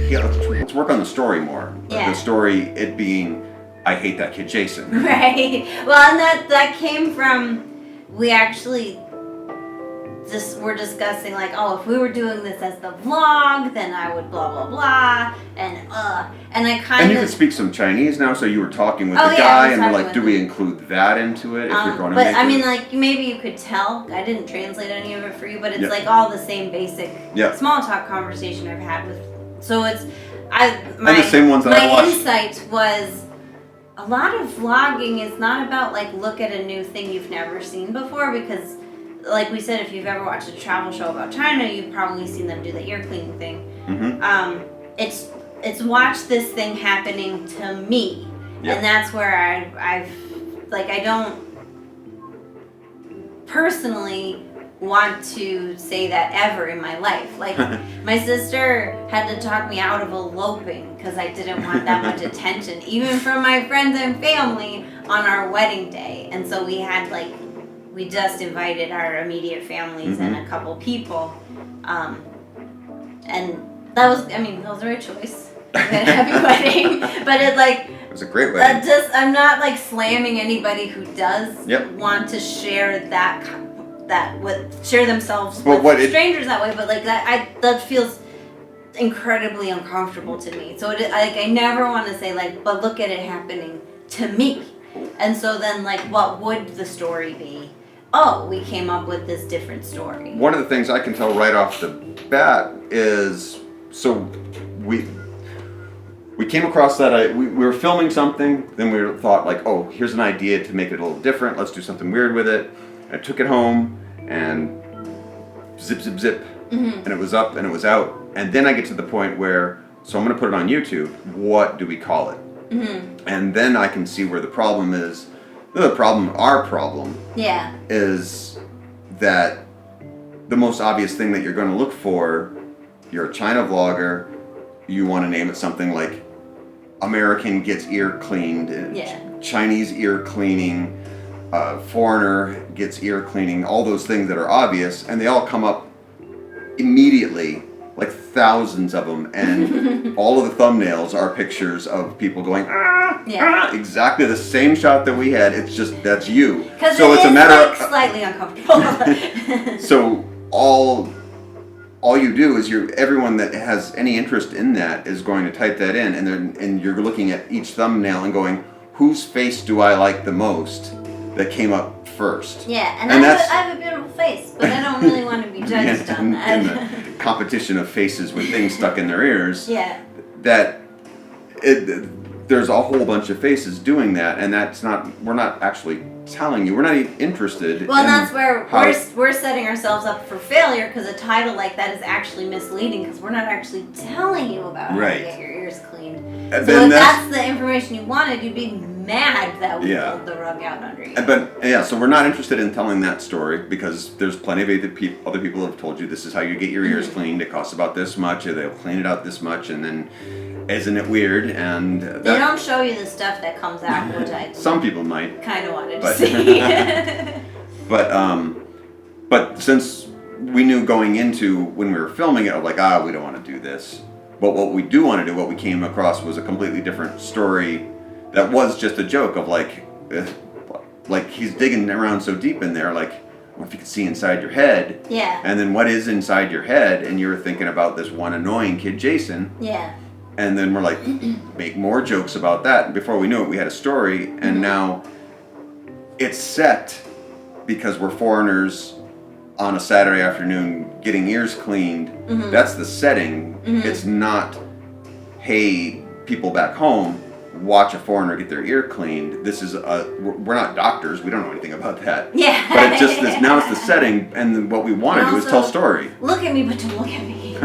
yeah, let's work on the story more. Yeah. The story, it being, I hate that kid Jason. Right. Well, and that came from, we actually we're discussing like, oh, if we were doing this as the vlog, then I would blah blah blah, and I kind And you could speak some Chinese now, so you were talking with the yeah, guy, and we're like, do we include that into it if you're going to but make I mean, it? like, maybe you could tell. I didn't translate any of it for you, but it's like all the same basic small talk conversation I've had with. So it's and the same ones that I watched. My insight was, a lot of vlogging is not about like look at a new thing you've never seen before, because like we said, if you've ever watched a travel show about China, you've probably seen them do the ear cleaning thing. Mm-hmm. It's watch this thing happening to me, and that's where I've like, I don't personally want to say that ever in my life. Like, my sister had to talk me out of eloping because I didn't want that much attention, even from my friends and family, on our wedding day. And so we had like, we just invited our immediate families and a couple people, and that was the right choice. We had a happy wedding, but it was a great wedding. I'm not like slamming anybody who does want to share share themselves with strangers that way, but like that feels incredibly uncomfortable to me. So I never want to say like, but look at it happening to me. And so then like, what would the story be? Oh, we came up with this different story. One of the things I can tell right off the bat is, so we came across that we were filming something, then we thought like, oh, here's an idea to make it a little different. Let's do something weird with it. I took it home and zip, zip, zip, and it was up and it was out. And then I get to the point where, so I'm going to put it on YouTube. What do we call it? And then I can see where the problem is. Our problem is that the most obvious thing that you're going to look for, you're a China vlogger, you want to name it something like American gets ear cleaned, Chinese ear cleaning, foreigner gets ear cleaning, all those things that are obvious, and they all come up immediately, like thousands of them, and all of the thumbnails are pictures of people going, exactly the same shot that we had, it's just, that's you. So it's a matter of slightly uncomfortable. So all you do is everyone that has any interest in that is going to type that in, and you're looking at each thumbnail and going, whose face do I like the most that came up first? Yeah, and I have a beautiful face, but I don't really want to be judged on that. In the competition of faces with things stuck in their ears, there's a whole bunch of faces doing that, and we're not actually telling you, we're not even interested. Well, and that's where we're setting ourselves up for failure, because a title like that is actually misleading, because we're not actually telling you about how to get your ears cleaned. So if that's the information you wanted, you'd be mad that we pulled the rug out under you. So we're not interested in telling that story, because there's plenty of other people have told you this is how you get your ears cleaned. It costs about this much, or they'll clean it out this much, and then isn't it weird? And they don't show you the stuff that comes out, which I some people might kind of wanted to see. But since we knew going into when we were filming it, like, we don't want to do this. But what we do want to do, what we came across, was a completely different story that was just a joke of like he's digging around so deep in there, like, what if you could see inside your head? Yeah. And then what is inside your head? And you're thinking about this one annoying kid, Jason. Yeah. And then we're like, make more jokes about that. And before we knew it, we had a story, and now it's set because we're foreigners on a Saturday afternoon getting ears cleaned. That's the setting. It's not, hey, people back home, watch a foreigner get their ear cleaned. This is we're not doctors. We don't know anything about that. Yeah. But it just now it's the setting, and what we want to do is tell story. Look at me, but don't look at me.